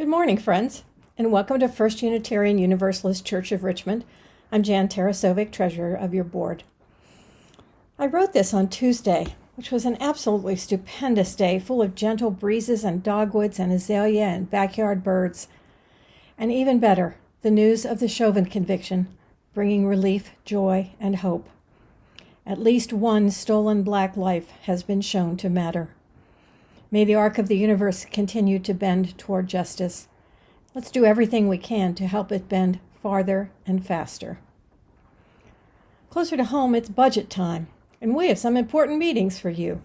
Good morning, friends, and welcome to First Unitarian Universalist Church of Richmond. I'm Jan Tarasovic, treasurer of your board. I wrote this on Tuesday, which was an absolutely stupendous day, full of gentle breezes and dogwoods and azalea and backyard birds. And even better, the news of the Chauvin conviction, bringing relief, joy, and hope. At least one stolen black life has been shown to matter. May the arc of the universe continue to bend toward justice. Let's do everything we can to help it bend farther and faster. Closer to home, it's budget time, and we have some important meetings for you.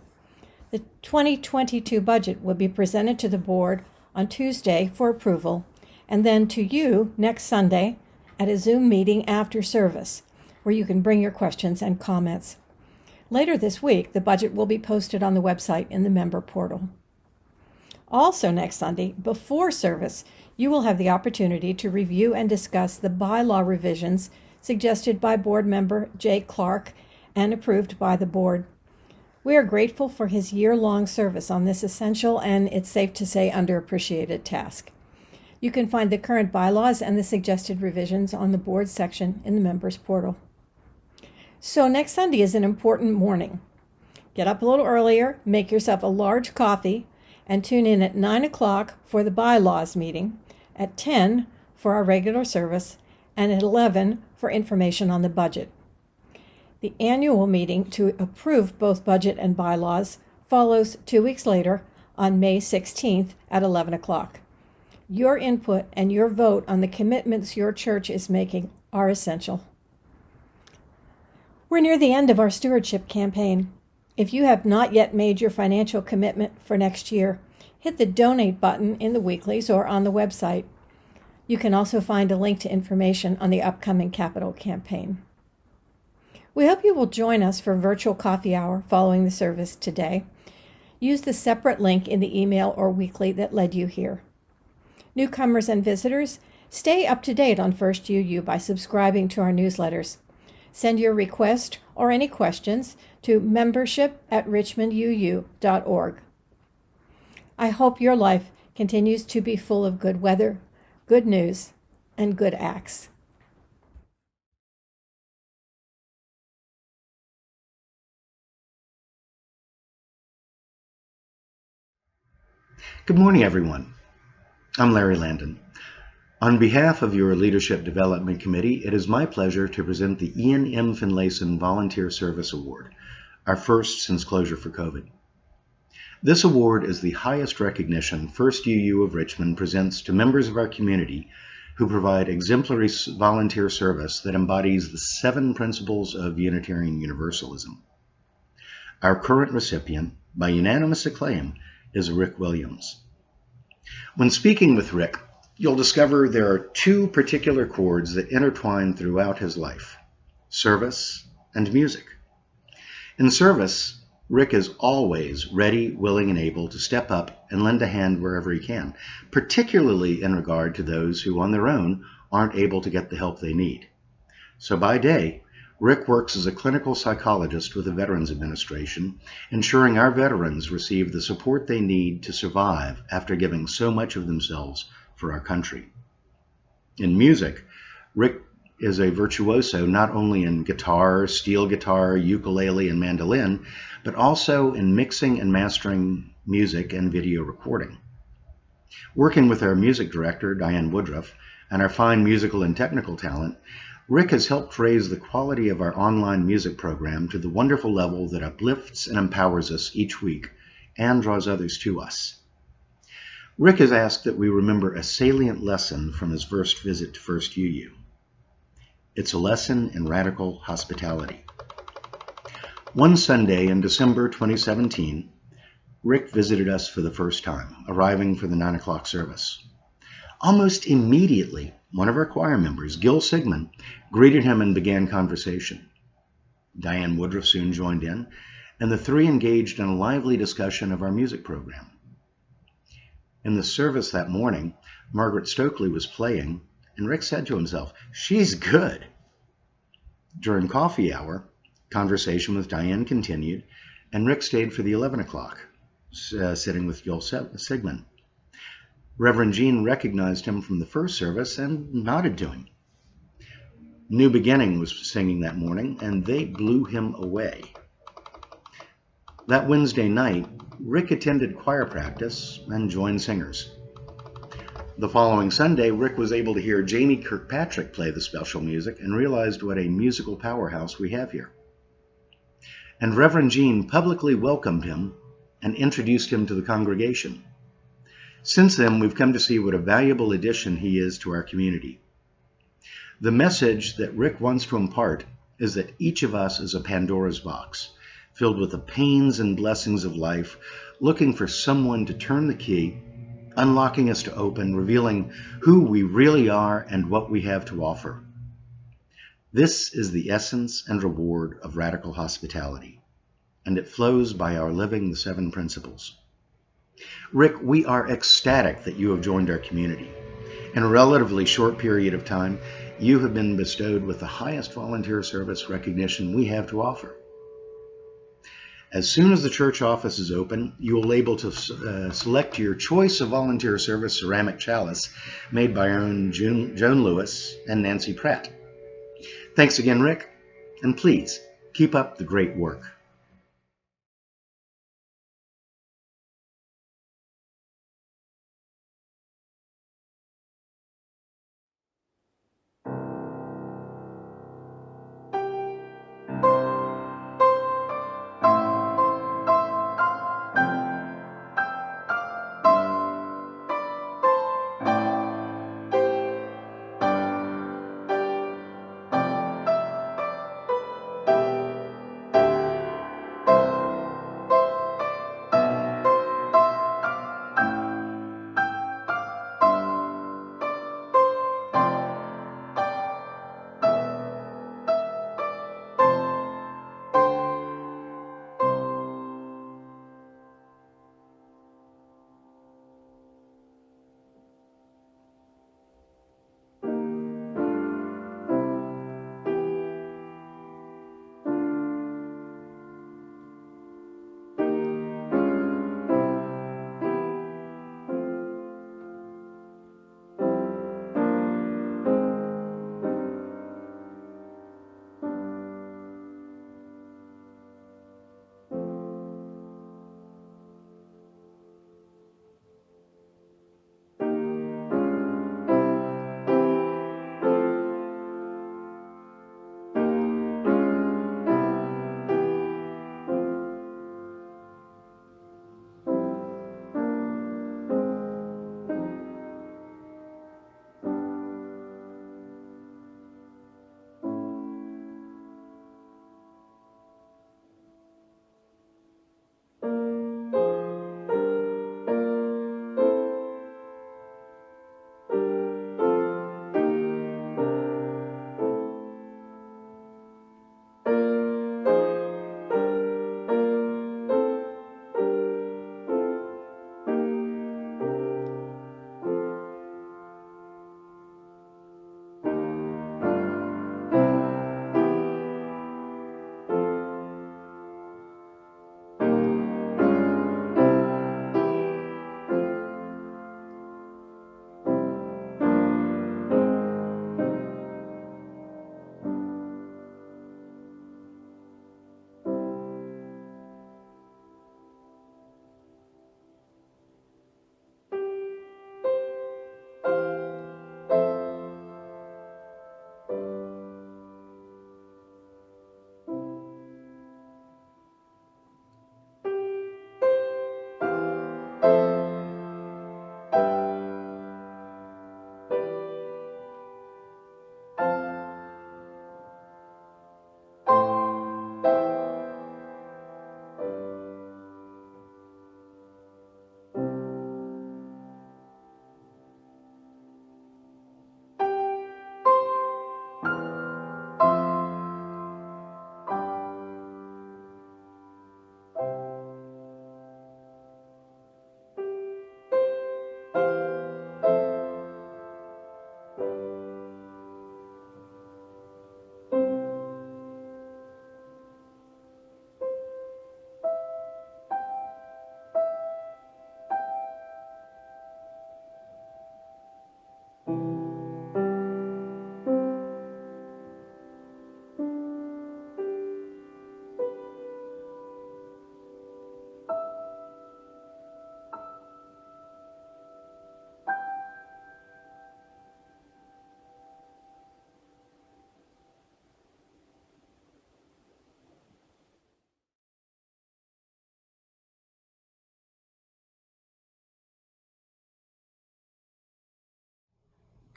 The 2022 budget will be presented to the board on Tuesday for approval, and then to you next Sunday at a Zoom meeting after service, where you can bring your questions and comments. Later this week, the budget will be posted on the website in the member portal. Also next Sunday, before service, you will have the opportunity to review and discuss the bylaw revisions suggested by board member Jay Clark and approved by the board. We are grateful for his year-long service on this essential and, it's safe to say, underappreciated task. You can find the current bylaws and the suggested revisions on the board section in the members portal. So next Sunday is an important morning. Get up a little earlier, make yourself a large coffee, and tune in at 9 o'clock for the bylaws meeting, at 10 for our regular service, and at 11 for information on the budget. The annual meeting to approve both budget and bylaws follows 2 weeks later on May 16th at 11 o'clock. Your input and your vote on the commitments your church is making are essential. We're near the end of our stewardship campaign. If you have not yet made your financial commitment for next year, hit the donate button in the weeklies or on the website. You can also find a link to information on the upcoming capital campaign. We hope you will join us for virtual coffee hour following the service today. Use the separate link in the email or weekly that led you here. Newcomers and visitors, stay up to date on First UU by subscribing to our newsletters. Send your request or any questions to membership@richmonduu.org. I hope your life continues to be full of good weather, good news, and good acts. Good morning, everyone. I'm Larry Landon. On behalf of your Leadership Development Committee, it is my pleasure to present the Ian M. Finlayson Volunteer Service Award, our first since closure for COVID. This award is the highest recognition First UU of Richmond presents to members of our community who provide exemplary volunteer service that embodies the 7 principles of Unitarian Universalism. Our current recipient, by unanimous acclaim, is Rick Williams. When speaking with Rick, you'll discover there are 2 particular chords that intertwine throughout his life: service and music. In service, Rick is always ready, willing, and able to step up and lend a hand wherever he can, particularly in regard to those who on their own aren't able to get the help they need. So by day, Rick works as a clinical psychologist with the Veterans Administration, ensuring our veterans receive the support they need to survive after giving so much of themselves for our country. In music, Rick is a virtuoso not only in guitar, steel guitar, ukulele, and mandolin, but also in mixing and mastering music and video recording. Working with our music director, Diane Woodruff, and our fine musical and technical talent, Rick has helped raise the quality of our online music program to the wonderful level that uplifts and empowers us each week and draws others to us. Rick has asked that we remember a salient lesson from his first visit to First UU. It's a lesson in radical hospitality. One Sunday in December 2017, Rick visited us for the first time, arriving for the 9 o'clock service. Almost immediately, one of our choir members, Gil Sigmund, greeted him and began conversation. Diane Woodruff soon joined in, and the 3 engaged in a lively discussion of our music program. In the service that morning, Margaret Stokely was playing, and Rick said to himself, "She's good." During coffee hour, conversation with Diane continued, and Rick stayed for the 11 o'clock, sitting with Gil Sigmund. Reverend Jean recognized him from the first service and nodded to him. New Beginning was singing that morning, and they blew him away. That Wednesday night, Rick attended choir practice and joined singers. The following Sunday, Rick was able to hear Jamie Kirkpatrick play the special music and realized what a musical powerhouse we have here. And Reverend Jean publicly welcomed him and introduced him to the congregation. Since then, we've come to see what a valuable addition he is to our community. The message that Rick wants to impart is that each of us is a Pandora's box, filled with the pains and blessings of life, looking for someone to turn the key, unlocking us to open, revealing who we really are and what we have to offer. This is the essence and reward of radical hospitality, and it flows by our living the 7 principles. Rick, we are ecstatic that you have joined our community. In a relatively short period of time, you have been bestowed with the highest volunteer service recognition we have to offer. As soon as the church office is open, you will be able to select your choice of volunteer service ceramic chalice made by our own Joan Lewis and Nancy Pratt. Thanks again, Rick, and please keep up the great work.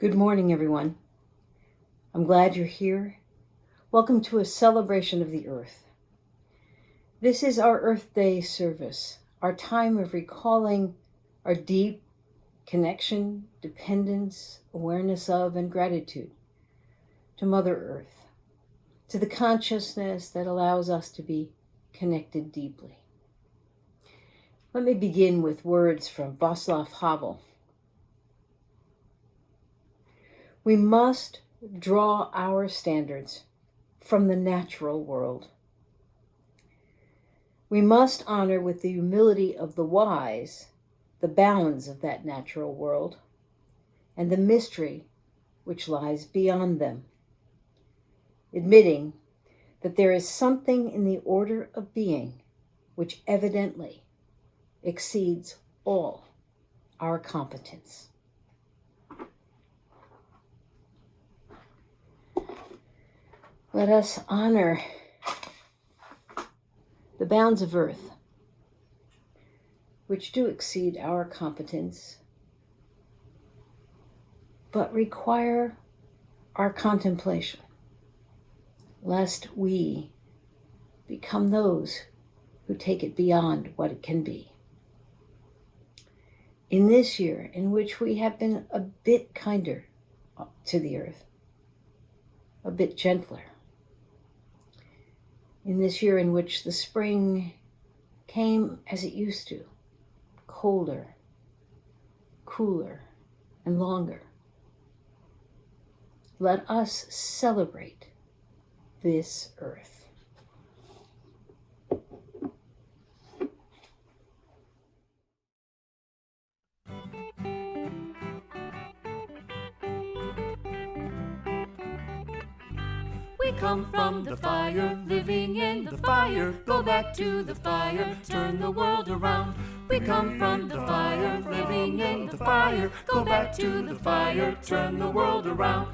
Good morning, everyone. I'm glad you're here. Welcome to a celebration of the Earth. This is our Earth Day service, our time of recalling our deep connection, dependence, awareness of, and gratitude to Mother Earth, to the consciousness that allows us to be connected deeply. Let me begin with words from Václav Havel. We must draw our standards from the natural world. We must honor with the humility of the wise the bounds of that natural world and the mystery which lies beyond them, admitting that there is something in the order of being which evidently exceeds all our competence. Let us honor the bounds of Earth, which do exceed our competence, but require our contemplation, lest we become those who take it beyond what it can be. In this year in which we have been a bit kinder to the Earth, a bit gentler, in this year in which the spring came as it used to, colder, cooler, and longer, let us celebrate this Earth. We come from the fire, living in the fire. Go back to the fire, turn the world around. We come from the fire, living in the fire. Go back to the fire, turn the world around.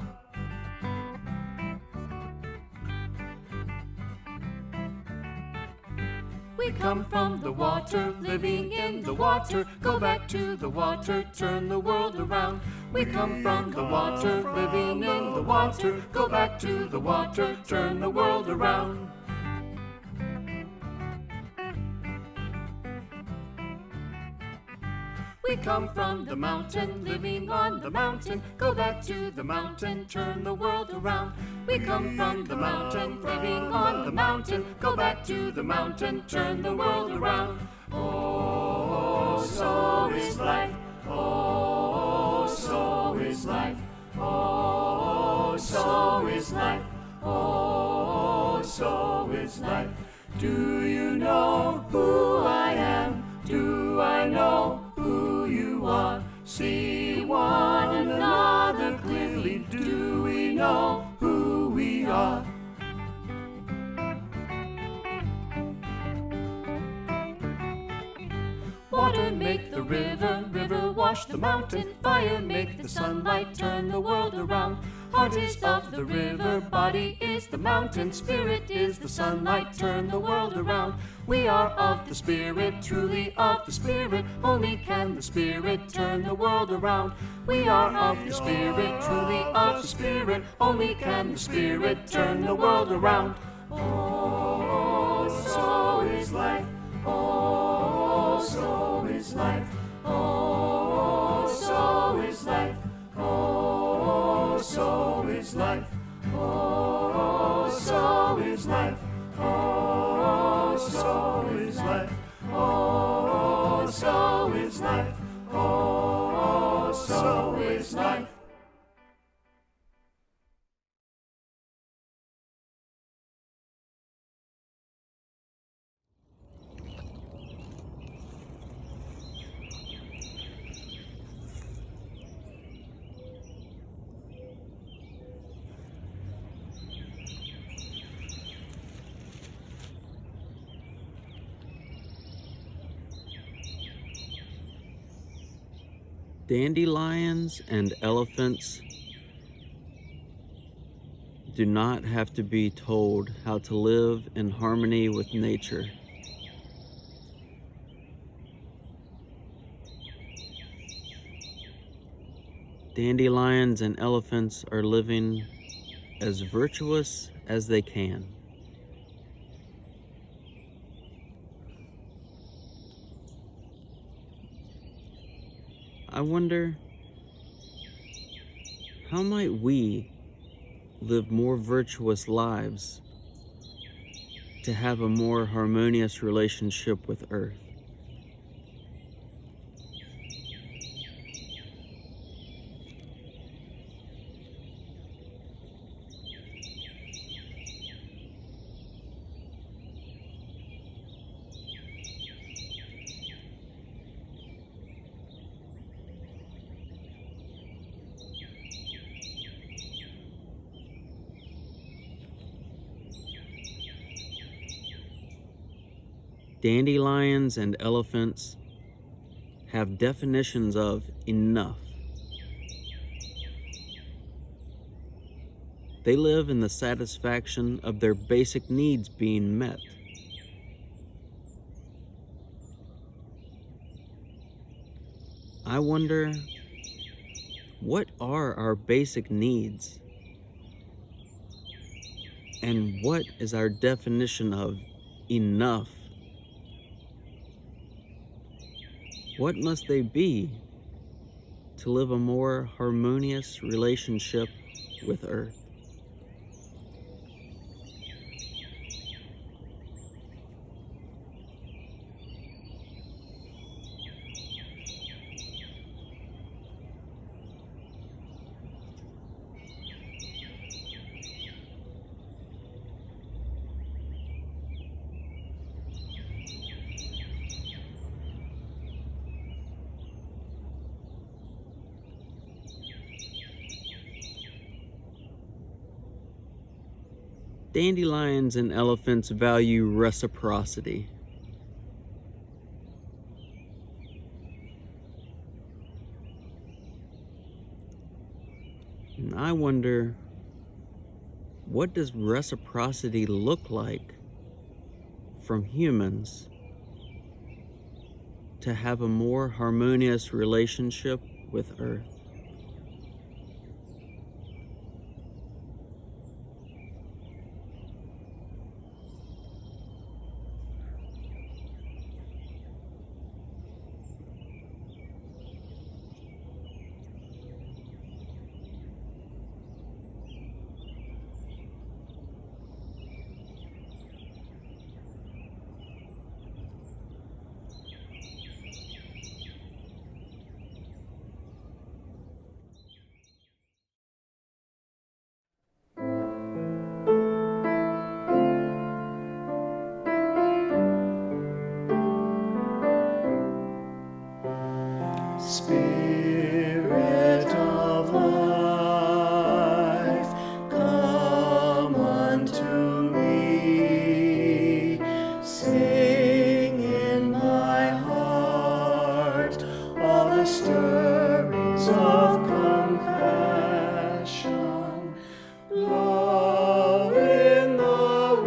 We come from the water, living in the water. Go back to the water, turn the world around. We come from the water, living in the water. Go back to the water, turn the world around. We come from the mountain, living on the mountain. Go back to the mountain, turn the world around. We come from the mountain, living on the mountain. Go back to the mountain, turn the world around. Oh, so is life. Oh, so is life. Oh, so is life. Oh, so is life. Do you know who I am? Do I know who you are? See one another clearly. Do we know who we are? Water make the river, river wash the mountain. Fire make the sunlight, turn the world around. Heart is of the river, body is the mountain. Spirit is the sunlight, turn the world around. We are of the Spirit, truly of the Spirit. Only can the Spirit turn the world around. We are of the Spirit, truly of the Spirit. Only can the Spirit turn the world around. Oh, so is life. Oh, so is life. Oh, so is life. Oh, so is life. Oh, so is life. Oh, so is life. Oh, so is life. Oh, so is life. Dandelions and elephants do not have to be told how to live in harmony with nature. Dandelions and elephants are living as virtuous as they can. I wonder, how might we live more virtuous lives to have a more harmonious relationship with Earth? Dandelions and elephants have definitions of enough. They live in the satisfaction of their basic needs being met. I wonder, what are our basic needs? And what is our definition of enough? What must they be to live a more harmonious relationship with Earth? Dandelions and elephants value reciprocity. And I wonder, what does reciprocity look like from humans to have a more harmonious relationship with Earth? Spirit of life, come unto me. Sing in my heart all the stirrings of compassion. Blow in the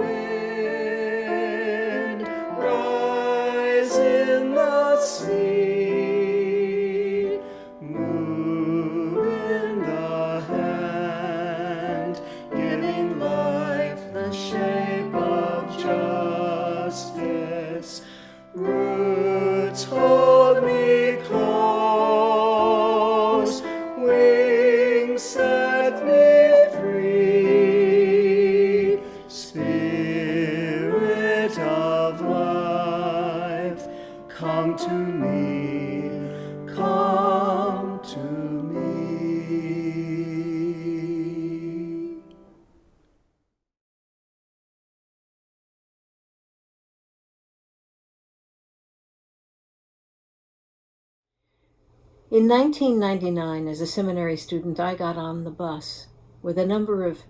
wind, rise in the sea. Move in the hand, giving life the shape of justice. Roots hold me close, wings set me free. Spirit of life, come to me, come to me. In 1999, as a seminary student, I got on the bus with a number of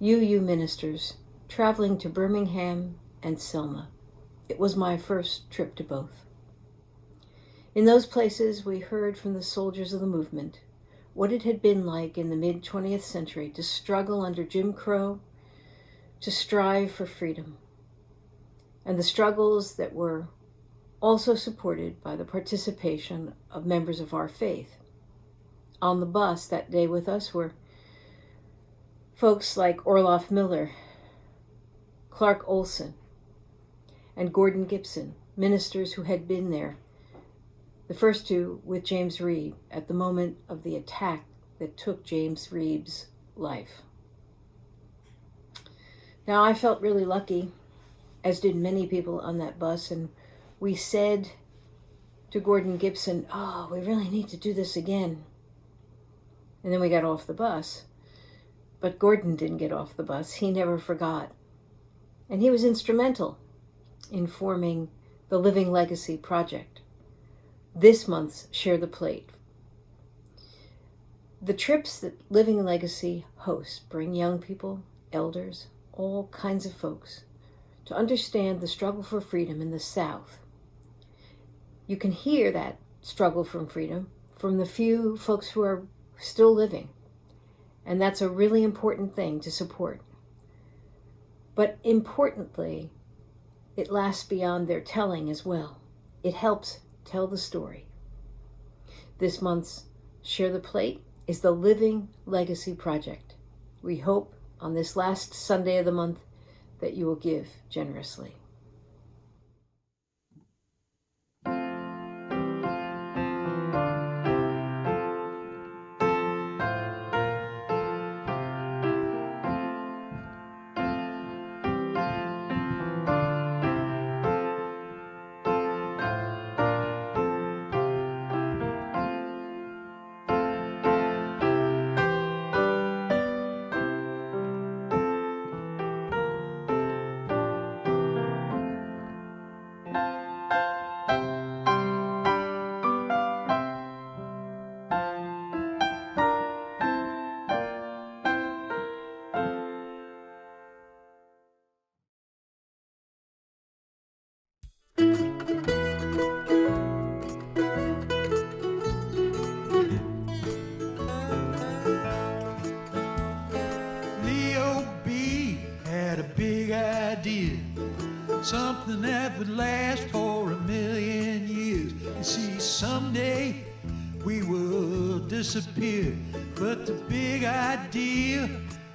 UU ministers traveling to Birmingham and Selma. It was my first trip to both. In those places, we heard from the soldiers of the movement what it had been like in the mid-20th century to struggle under Jim Crow, to strive for freedom, and the struggles that were also supported by the participation of members of our faith. On the bus that day with us were folks like Orloff Miller, Clark Olson, and Gordon Gibson, ministers who had been there, the first two with James Reeb at the moment of the attack that took James Reeb's life. Now, I felt really lucky, as did many people on that bus, and we said to Gordon Gibson, "Oh, we really need to do this again." And then we got off the bus. But Gordon didn't get off the bus. He never forgot. And he was instrumental in forming the Living Legacy Project, this month's Share the Plate. The trips that Living Legacy hosts bring young people, elders, all kinds of folks to understand the struggle for freedom in the South. You can hear that struggle for freedom from the few folks who are still living, and that's a really important thing to support. But importantly, it lasts beyond their telling as well. It helps tell the story. This month's Share the Plate is the Living Legacy Project. We hope on this last Sunday of the month that you will give generously. Leo B had a big idea, something that would last for 1,000,000 years. You see, someday we will disappear, but the big idea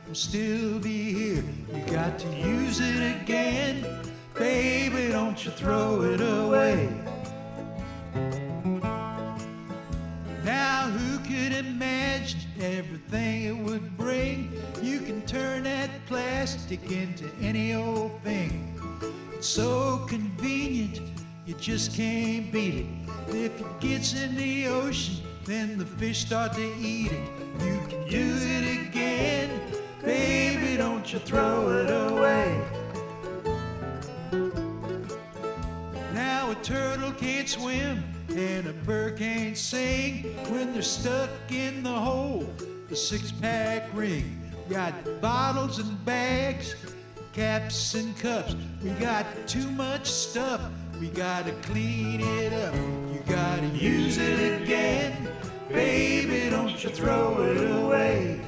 will still be here. You got to use it again, baby, don't you throw it away. Now who could imagine everything it would bring? You can turn that plastic into any old thing. It's so convenient, you just can't beat it. If it gets in the ocean, then the fish start to eat it. You can use it again, baby, don't you throw it away. Now a turtle can't swim and a bird can't sing when they're stuck in the hole, the six-pack ring. We got bottles and bags, caps and cups. We got too much stuff, we gotta clean it up. You gotta use it again, baby, don't you throw it away.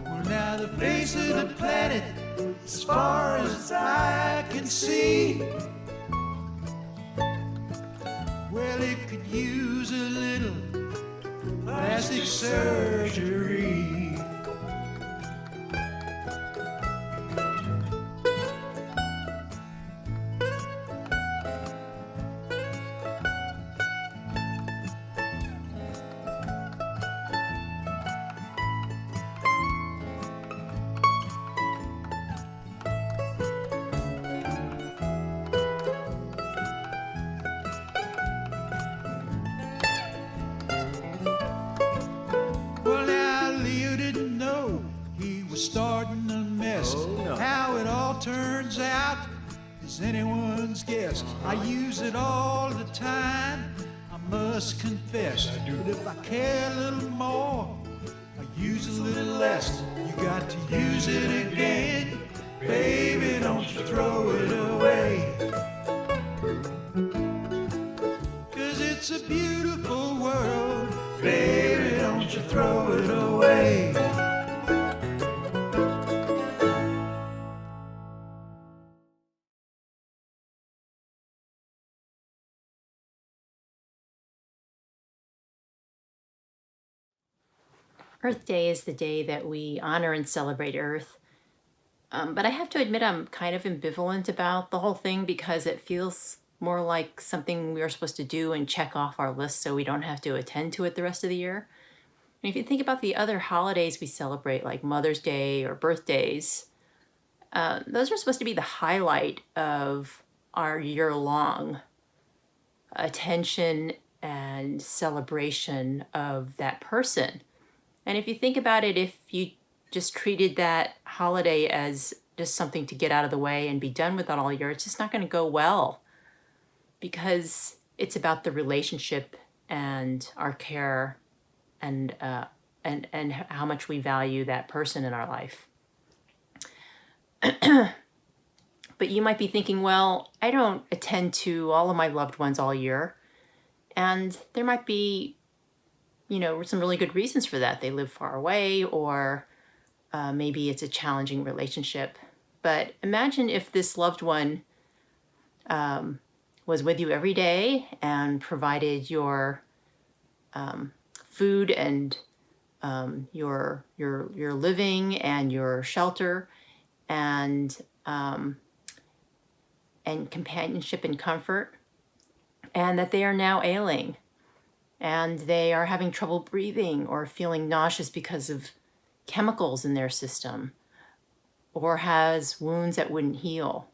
Well, now the face of the planet, as far as I can see, well, it could use a little plastic surgery. Well, now Leo didn't know he was starting a mess. How it all turns out is anyone's guess. I use it all the time, I must confess. But if I care a little more, I use a little less. You got to use it again, baby, don't you throw it away. 'Cause it's a beautiful world, baby, don't you throw it away. Earth Day is the day that we honor and celebrate Earth. But I have to admit, I'm kind of ambivalent about the whole thing because it feels more like something we are supposed to do and check off our list so we don't have to attend to it the rest of the year. And if you think about the other holidays we celebrate, like Mother's Day or birthdays, those are supposed to be the highlight of our year-long attention and celebration of that person. And if you think about it, if you just treated that holiday as just something to get out of the way and be done with that all year, it's just not going to go well because it's about the relationship and our care and how much we value that person in our life. But you might be thinking, well, I don't attend to all of my loved ones all year. And there might be, some really good reasons for that. They live far away, or maybe it's a challenging relationship. But imagine if this loved one was with you every day and provided your food and your living and your shelter and companionship and comfort, and that they are now ailing and they are having trouble breathing or feeling nauseous because of chemicals in their system, or has wounds that wouldn't heal.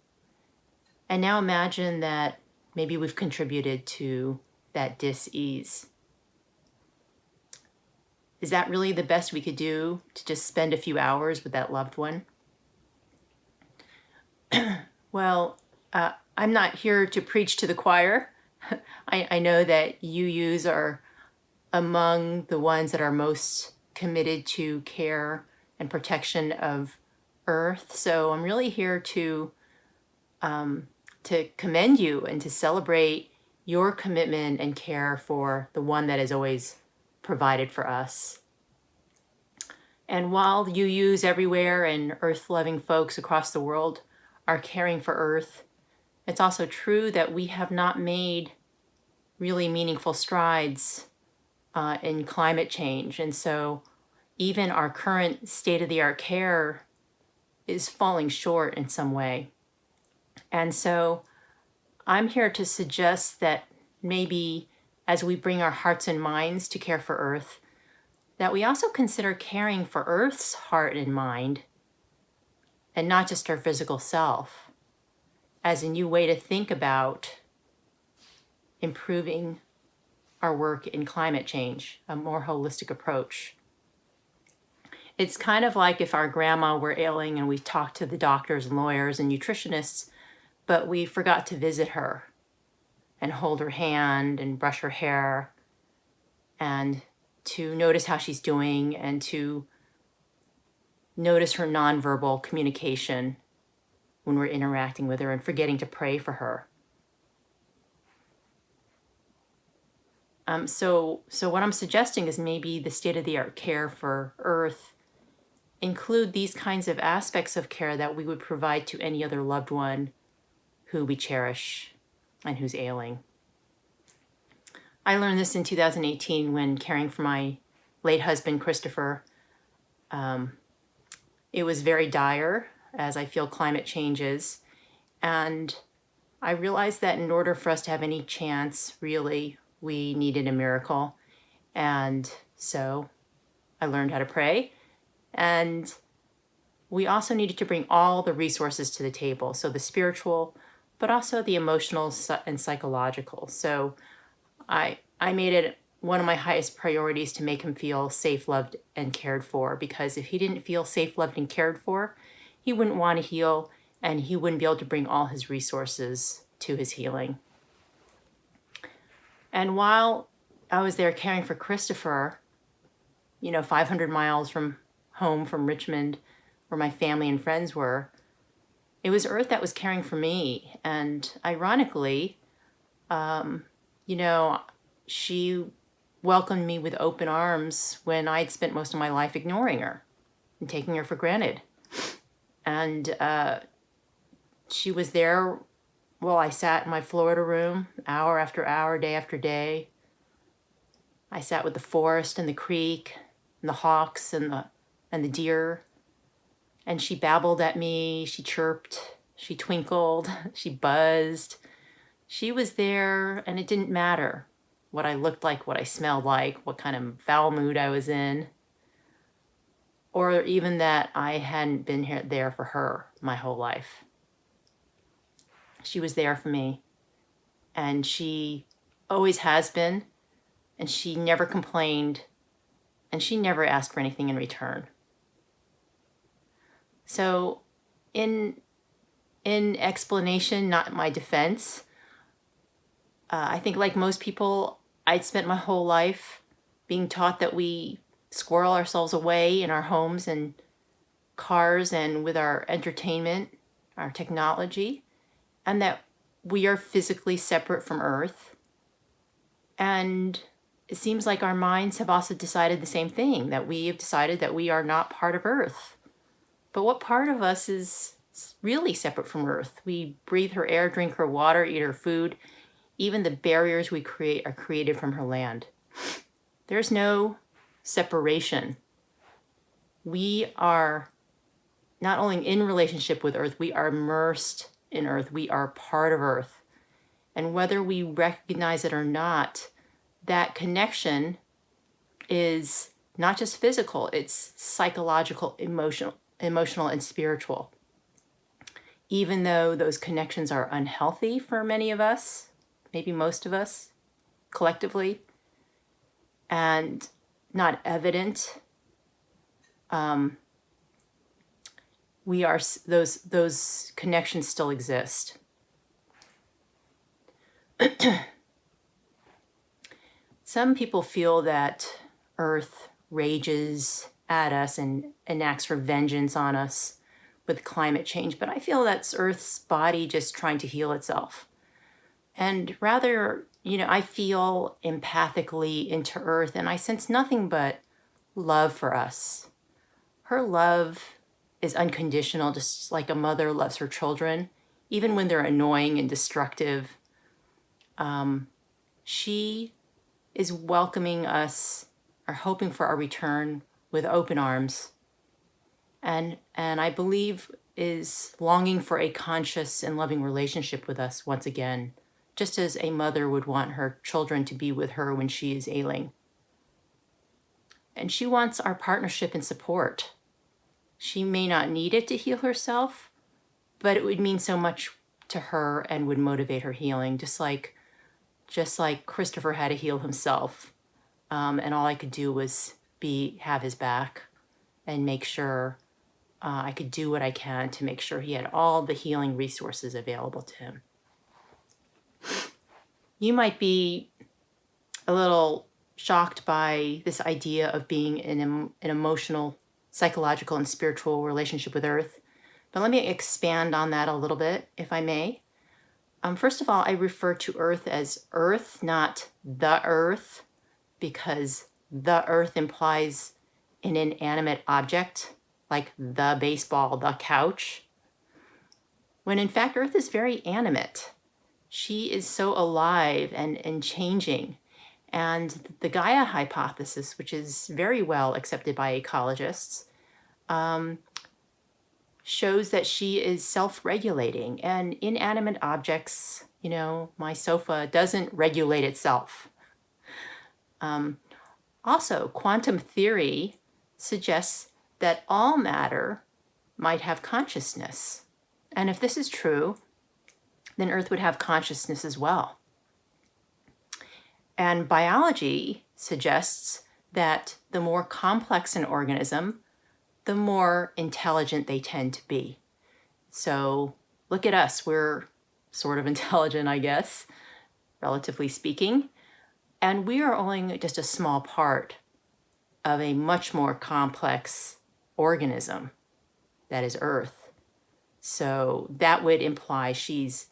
And now imagine that maybe we've contributed to that dis-ease. Is that really the best we could do, to just spend a few hours with that loved one? Well, I'm not here to preach to the choir. I know that UUs are among the ones that are most committed to care and protection of Earth. So I'm really here to commend you and to celebrate your commitment and care for the one that has always provided for us. And while UUs everywhere and Earth-loving folks across the world are caring for Earth, it's also true that we have not made really meaningful strides in climate change. And so even our current state-of-the-art care is falling short in some way. And so I'm here to suggest that maybe as we bring our hearts and minds to care for Earth, that we also consider caring for Earth's heart and mind, and not just our physical self, as a new way to think about improving our work in climate change, a more holistic approach. It's kind of like if our grandma were ailing and we talked to the doctors and lawyers and nutritionists, but we forgot to visit her and hold her hand and brush her hair and to notice how she's doing and to notice her nonverbal communication when we're interacting with her and forgetting to pray for her. So what I'm suggesting is maybe the state-of-the-art care for Earth include these kinds of aspects of care that we would provide to any other loved one who we cherish and who's ailing. I learned this in 2018 when caring for my late husband, Christopher. It was very dire, as I feel climate changes. And I realized that in order for us to have any chance, really, we needed a miracle. And so I learned how to pray. And we also needed to bring all the resources to the table. So the spiritual, but also the emotional and psychological. So I made it one of my highest priorities to make him feel safe, loved, and cared for, because if he didn't feel safe, loved, and cared for, he wouldn't want to heal, and he wouldn't be able to bring all his resources to his healing. And while I was there caring for Christopher, 500 miles from home, from Richmond, where my family and friends were, it was Earth that was caring for me. And ironically, she welcomed me with open arms when I'd spent most of my life ignoring her and taking her for granted. And she was there while I sat in my Florida room, hour after hour, day after day. I sat with the forest and the creek and the hawks and the deer. And she babbled at me, she chirped, she twinkled, she buzzed. She was there, and it didn't matter what I looked like, what I smelled like, what kind of foul mood I was in, or even that I hadn't been there for her my whole life. She was there for me, and she always has been, and she never complained, and she never asked for anything in return. So in explanation, not my defense, I think like most people, I'd spent my whole life being taught that we squirrel ourselves away in our homes and cars and with our entertainment, our technology, and that we are physically separate from Earth. And it seems like our minds have also decided the same thing, that we have decided that we are not part of Earth. But what part of us is really separate from Earth? We breathe her air, drink her water, eat her food. Even the barriers we create are created from her land. There's no separation. We are not only in relationship with Earth, we are immersed in Earth. We are part of Earth. And whether we recognize it or not, that connection is not just physical, it's psychological, emotional, and spiritual. Even though those connections are unhealthy for many of us, maybe most of us collectively, and not evident, those connections still exist. Some people feel that Earth rages at us and enacts her vengeance on us with climate change, but I feel that's Earth's body just trying to heal itself. And rather, I feel empathically into Earth, and I sense nothing but love for us. Her love is unconditional, just like a mother loves her children, even when they're annoying and destructive. She is welcoming us, or hoping for our return with open arms, and I believe is longing for a conscious and loving relationship with us once again, just as a mother would want her children to be with her when she is ailing. And she wants our partnership and support. She may not need it to heal herself, but it would mean so much to her and would motivate her healing, just like Christopher had to heal himself. And all I could do was have his back and make sure I could do what I can to make sure he had all the healing resources available to him. You might be a little shocked by this idea of being in an emotional, psychological, and spiritual relationship with Earth, but let me expand on that a little bit, if I may. First of all, I refer to Earth as Earth, not the Earth, because the Earth implies an inanimate object, like the baseball, the couch, when in fact Earth is very animate. She is so alive and changing. And the Gaia hypothesis, which is very well accepted by ecologists, shows that she is self-regulating, and inanimate objects, my sofa doesn't regulate itself. Also, quantum theory suggests that all matter might have consciousness. And if this is true, then Earth would have consciousness as well. And biology suggests that the more complex an organism, the more intelligent they tend to be. So look at us. We're sort of intelligent, I guess, relatively speaking. And we are only just a small part of a much more complex organism that is Earth. So that would imply she's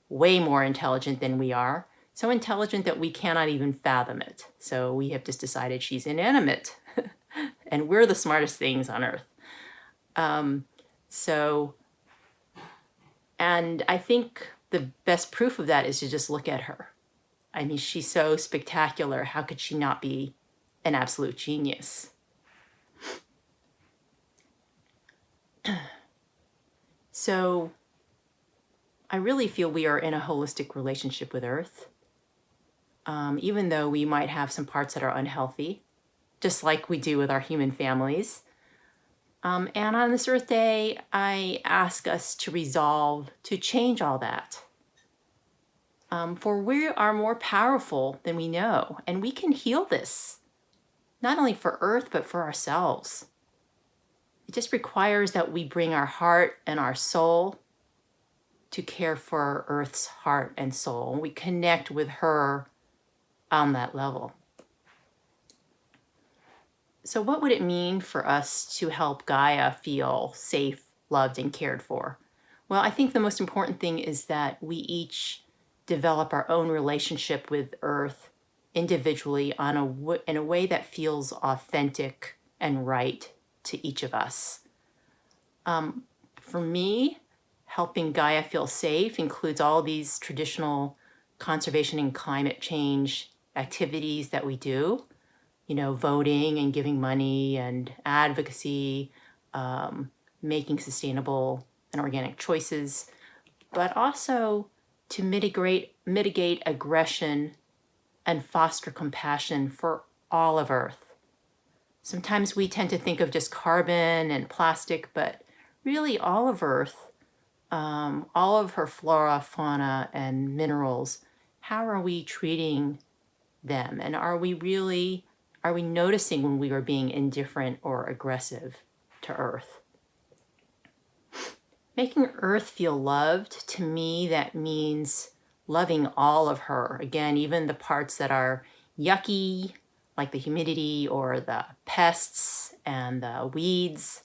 way more intelligent than we are. So intelligent that we cannot even fathom it. So we have just decided she's inanimate. And we're the smartest things on Earth. And I think the best proof of that is to just look at her. I mean, she's so spectacular. How could she not be an absolute genius? So I really feel we are in a holistic relationship with Earth, even though we might have some parts that are unhealthy, just like we do with our human families. And on this Earth Day, I ask us to resolve to change all that. For we are more powerful than we know, and we can heal this, not only for Earth, but for ourselves. It just requires that we bring our heart and our soul to care for Earth's heart and soul. We connect with her on that level. So what would it mean for us to help Gaia feel safe, loved, and cared for? Well, I think the most important thing is that we each develop our own relationship with Earth individually in a way that feels authentic and right to each of us. For me, helping Gaia feel safe includes all these traditional conservation and climate change activities that we do, voting and giving money and advocacy, making sustainable and organic choices, but also to mitigate aggression and foster compassion for all of Earth. Sometimes we tend to think of just carbon and plastic, but really all of Earth, all of her flora, fauna, and minerals, how are we treating them? And are we noticing when we are being indifferent or aggressive to Earth? Making Earth feel loved, to me, that means loving all of her. Again, even the parts that are yucky, like the humidity or the pests and the weeds.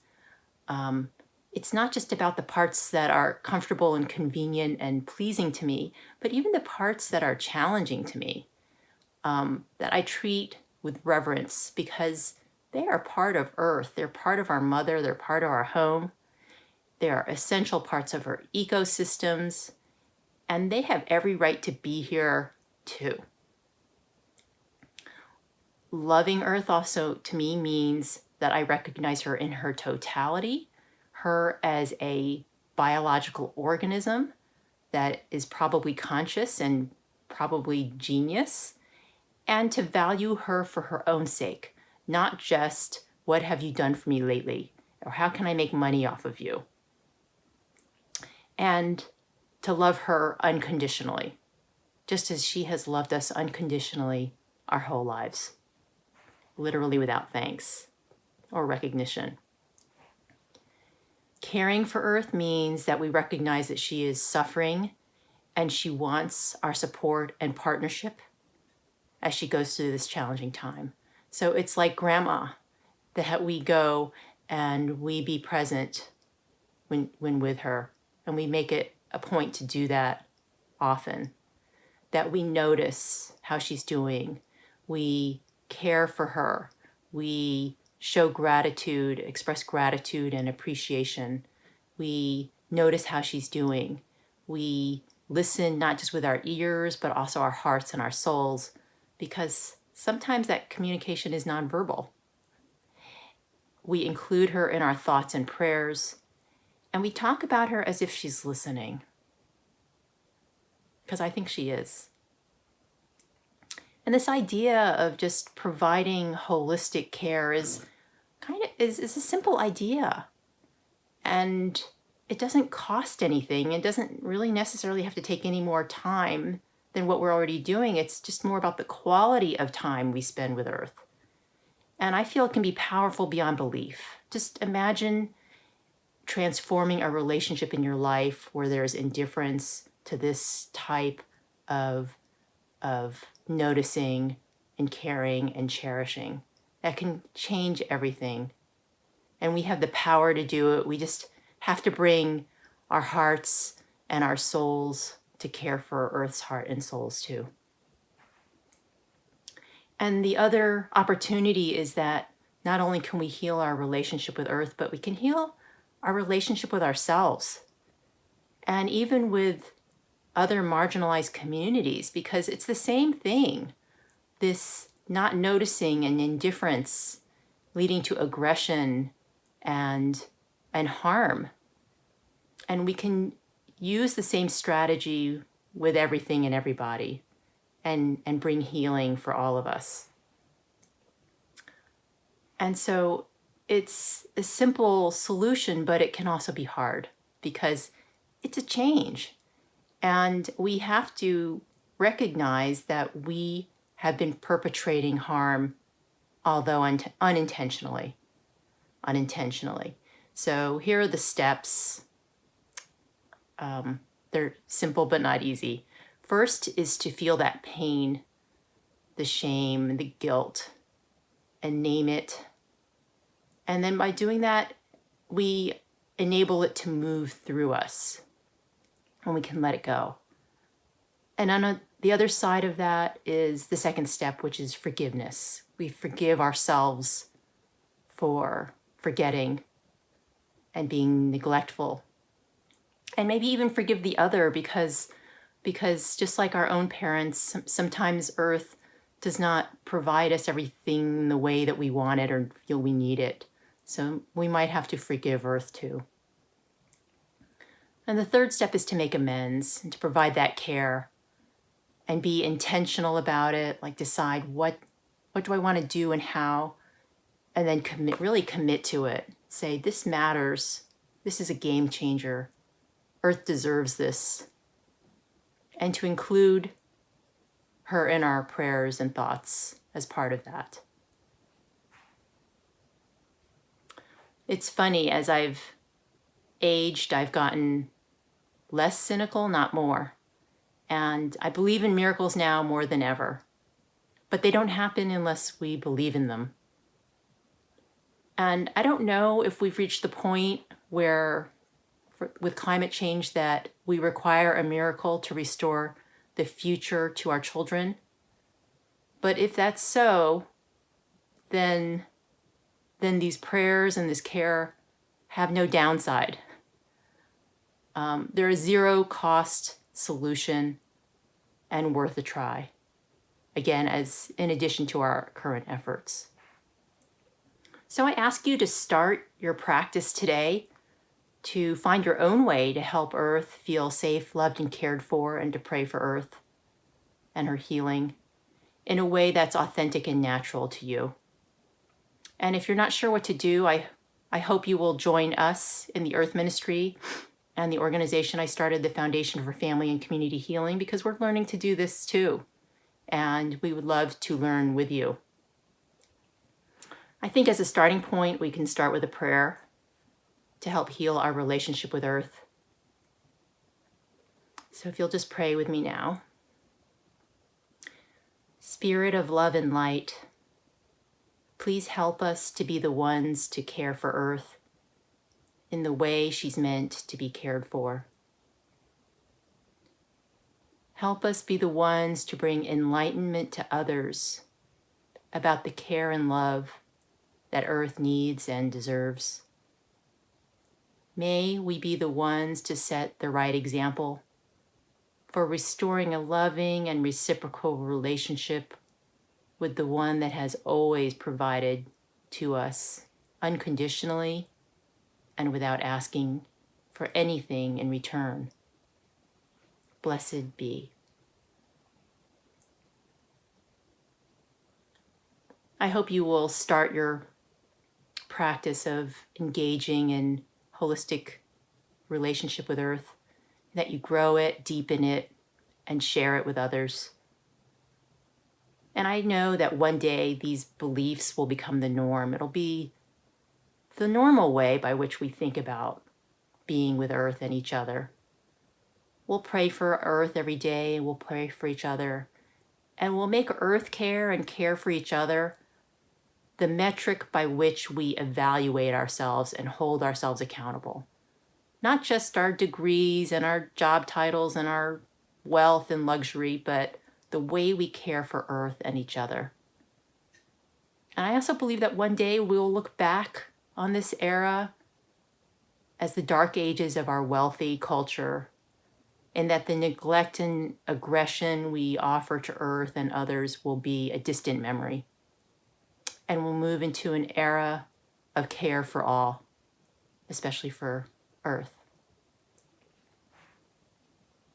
It's not just about the parts that are comfortable and convenient and pleasing to me, but even the parts that are challenging to me, that I treat with reverence because they are part of Earth. They're part of our mother. They're part of our home. They are essential parts of our ecosystems, and they have every right to be here too. Loving Earth also, to me, means that I recognize her in her totality, her as a biological organism that is probably conscious and probably genius, and to value her for her own sake, not just what have you done for me lately, or how can I make money off of you, and to love her unconditionally, just as she has loved us unconditionally our whole lives, literally without thanks or recognition. Caring for Earth means that we recognize that she is suffering and she wants our support and partnership as she goes through this challenging time. So it's like grandma, that we go and we be present when with her, and we make it a point to do that often, that we notice how she's doing, we care for her, we show gratitude, express gratitude and appreciation, we notice how she's doing, we listen not just with our ears, but also our hearts and our souls, because sometimes that communication is nonverbal. We include her in our thoughts and prayers, and we talk about her as if she's listening, because I think she is. And this idea of just providing holistic care is a simple idea. And it doesn't cost anything. It doesn't really necessarily have to take any more time than what we're already doing. It's just more about the quality of time we spend with Earth. And I feel it can be powerful beyond belief. Just imagine transforming a relationship in your life where there's indifference to this type of noticing and caring and cherishing. That can change everything. And we have the power to do it. We just have to bring our hearts and our souls to care for Earth's heart and souls too. And the other opportunity is that not only can we heal our relationship with Earth, but we can heal our relationship with ourselves and even with other marginalized communities, because it's the same thing. This not noticing and indifference leading to aggression and and harm. And we can use the same strategy with everything and everybody and bring healing for all of us. And so it's a simple solution, but it can also be hard because it's a change. And we have to recognize that we have been perpetrating harm, although unintentionally. So here are the steps. They're simple but not easy. First is to feel that pain, the shame, the guilt, and name it. And then by doing that, we enable it to move through us, and we can let it go. And on the other side of that is the second step, which is forgiveness. We forgive ourselves for forgetting and being neglectful. And maybe even forgive the other because just like our own parents, sometimes Earth does not provide us everything the way that we want it or feel we need it. So we might have to forgive Earth too. And the third step is to make amends and to provide that care and be intentional about it, like decide what do I want to do and how, and then really commit to it. Say, this matters. This is a game changer. Earth deserves this. And to include her in our prayers and thoughts as part of that. It's funny, as I've aged, I've gotten less cynical, not more. And I believe in miracles now more than ever. But they don't happen unless we believe in them. And I don't know if we've reached the point where, with climate change, that we require a miracle to restore the future to our children. But if that's so, then these prayers and this care have no downside. They're a zero-cost solution and worth a try. Again, as in addition to our current efforts. So I ask you to start your practice today to find your own way to help Earth feel safe, loved, and cared for, and to pray for Earth and her healing in a way that's authentic and natural to you. And if you're not sure what to do, I hope you will join us in the Earth Ministry and the organization I started, the Foundation for Family and Community Healing, because we're learning to do this too. And we would love to learn with you. I think as a starting point, we can start with a prayer to help heal our relationship with Earth. So if you'll just pray with me now. Spirit of love and light, please help us to be the ones to care for Earth in the way she's meant to be cared for. Help us be the ones to bring enlightenment to others about the care and love that Earth needs and deserves. May we be the ones to set the right example for restoring a loving and reciprocal relationship with the one that has always provided to us unconditionally and without asking for anything in return. Blessed be. I hope you will start your practice of engaging in holistic relationship with Earth, that you grow it, deepen it, and share it with others. And I know that one day these beliefs will become the norm. It'll be the normal way by which we think about being with Earth and each other. We'll pray for Earth every day, we'll pray for each other, and we'll make Earth care and care for each other the metric by which we evaluate ourselves and hold ourselves accountable. Not just our degrees and our job titles and our wealth and luxury, but the way we care for Earth and each other. And I also believe that one day we'll look back on this era as the dark ages of our wealthy culture, and that the neglect and aggression we offer to Earth and others will be a distant memory. And we'll move into an era of care for all, especially for Earth.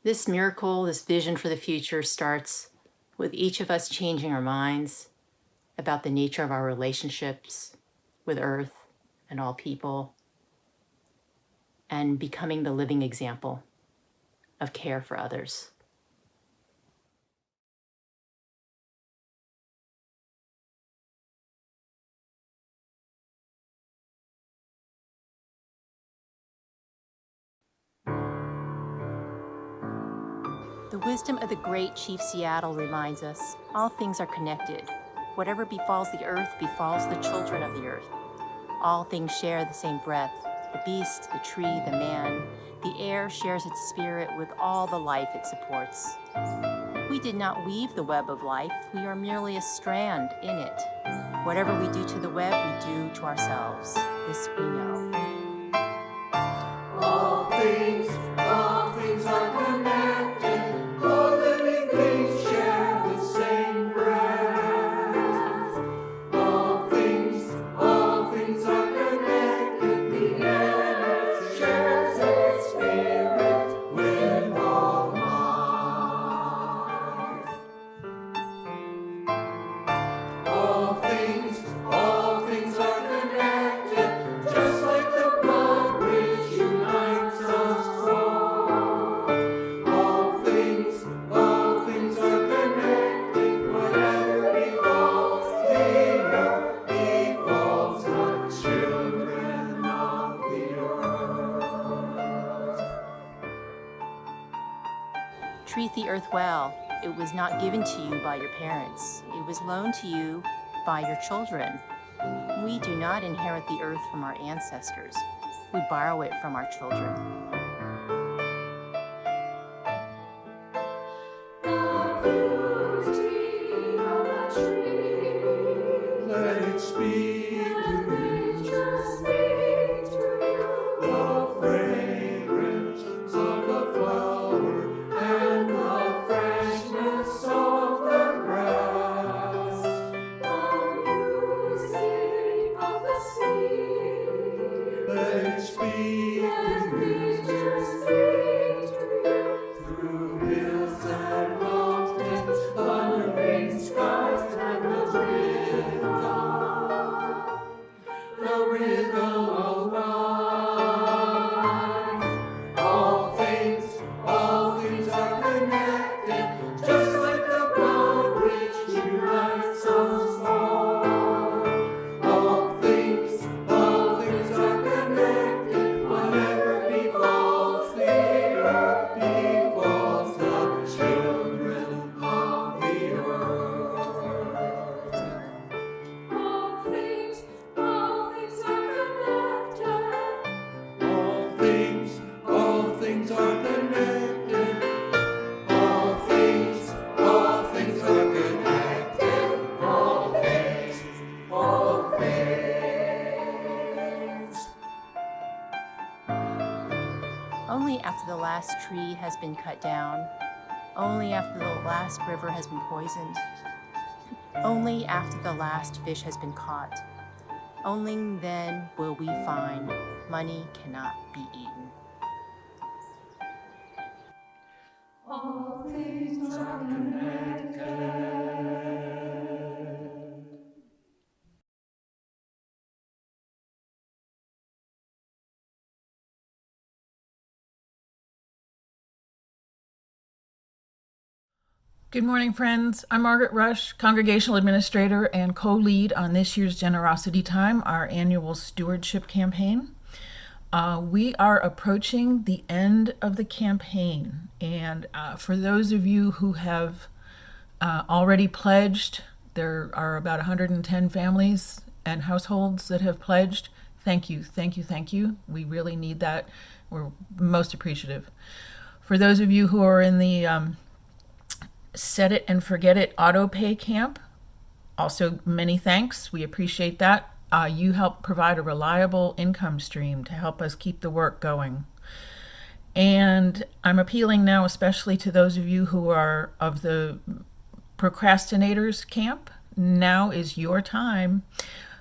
This miracle, this vision for the future starts with each of us changing our minds about the nature of our relationships with Earth and all people, and becoming the living example of care for others. The wisdom of the great Chief Seattle reminds us all things are connected. Whatever befalls the earth befalls the children of the earth. All things share the same breath. The beast, the tree, the man, the air shares its spirit with all the life it supports. We did not weave the web of life. We are merely a strand in it. Whatever we do to the web, we do to ourselves. This we know. All things are connected. All living things share the same breath. All things are connected. The air shares its spirit with all life. All things are connected, just like the blood which unites us all. All things are connected, whatever befalls the earth befalls the children of the earth. Treat the earth well. It was not given to you by your parents. It was loaned to you by your children. We do not inherit the earth from our ancestors. We borrow it from our children. Let it speak to you. The fragrance of the flower and the freshness of the grass. The music of the sea. Let it speak to you. Through hills and mountains, thundering skies and the rhythm of life. All things are connected, just like the blood which unites us all. All things are connected, whatever befalls the earth befalls the children of the earth. All things are connected. All things are connected. All things are connected. All things. Only after the last tree has been cut down, only after the last river has been poisoned, only after the last fish has been caught, only then will we find money cannot be eaten. All things are connected. Good morning, friends. I'm Margaret Rush, Congregational Administrator and co-lead on this year's Generosity Time, our annual stewardship campaign. We are approaching the end of the campaign, and for those of you who have already pledged, there are about 110 families and households that have pledged. Thank you, thank you, thank you. We really need that. We're most appreciative. For those of you who are in the set it and forget it auto pay camp, also many thanks. We appreciate that. You help provide a reliable income stream to help us keep the work going. And I'm appealing now especially to those of you who are of the procrastinators camp. Now is your time.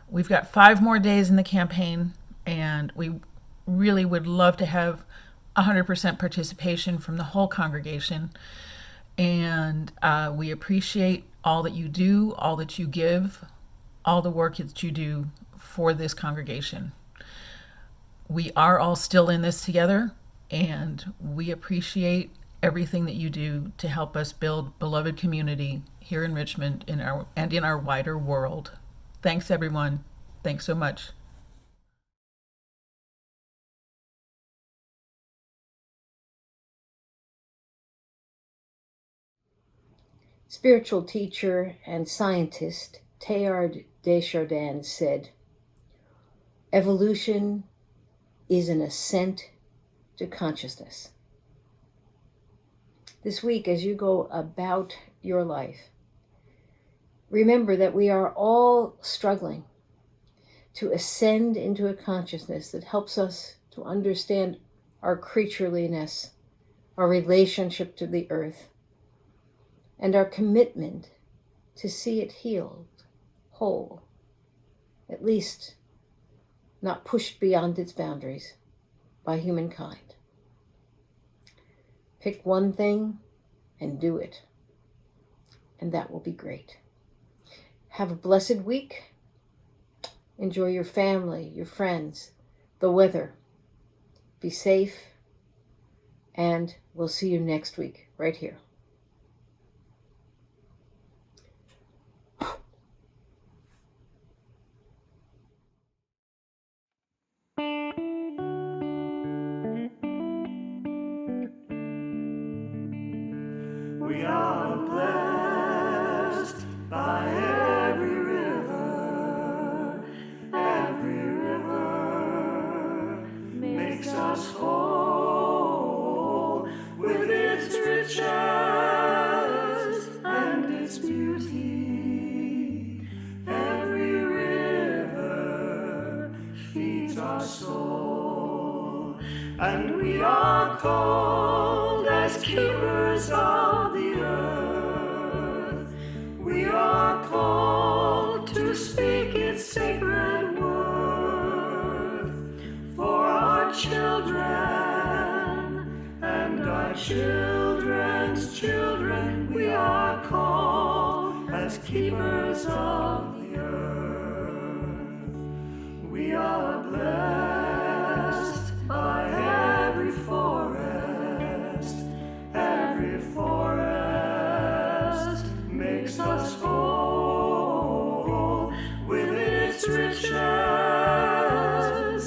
We've got 5 more days in the campaign, and we really would love to have 100% participation from the whole congregation. And we appreciate all that you do, all that you give, all the work that you do for this congregation. We are all still in this together, and we appreciate everything that you do to help us build beloved community here in Richmond and in our wider world. Thanks, everyone. Thanks so much. Spiritual teacher and scientist Teilhard de Chardin said, "Evolution is an ascent to consciousness." This week, as you go about your life, remember that we are all struggling to ascend into a consciousness that helps us to understand our creatureliness, our relationship to the earth, and our commitment to see it healed, whole, at least not pushed beyond its boundaries by humankind. Pick one thing and do it, and that will be great. Have a blessed week. Enjoy your family, your friends, the weather. Be safe, and we'll see you next week right here. We are blessed by every river makes us whole with its riches and its beauty. Every river feeds our soul, and we are called as keepers of the earth. We are called to speak its sacred worth for our children and our children's children. We are called as keepers of the earth. We are blessed by every forest. Every forest makes us whole with its riches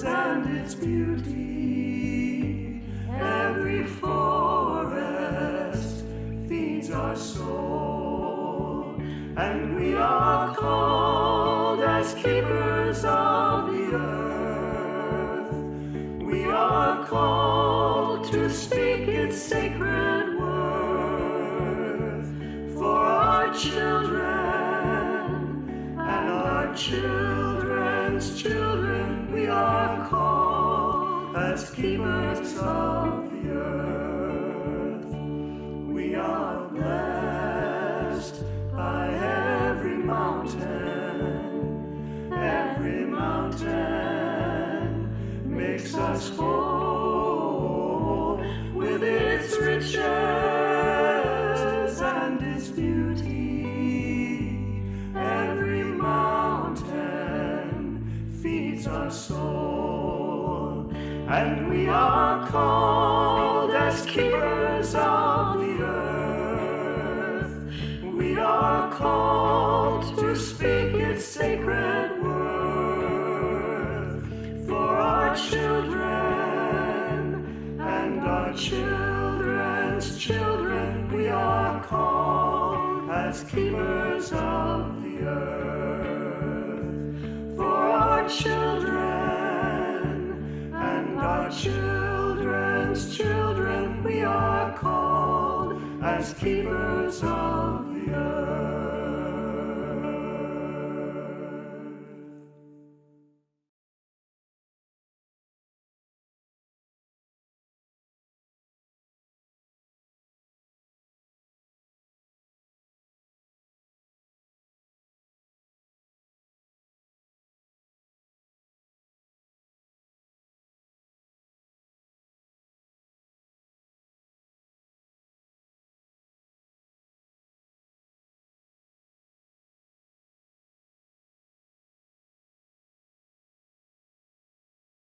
and its beauty. Every forest feeds our soul, and we are called as keepers of the earth. We are called to speak its sacred worth for our children and our children's children. We are called as keepers of the earth. We are blessed by every mountain. Every mountain makes us whole with its riches and its beauty. Every mountain feeds our soul, and we are called as keepers of the earth. We are called to speak its sacred worth for our children and our children's children. We are called as keepers of the earth for our children and our children's children. We are called as keepers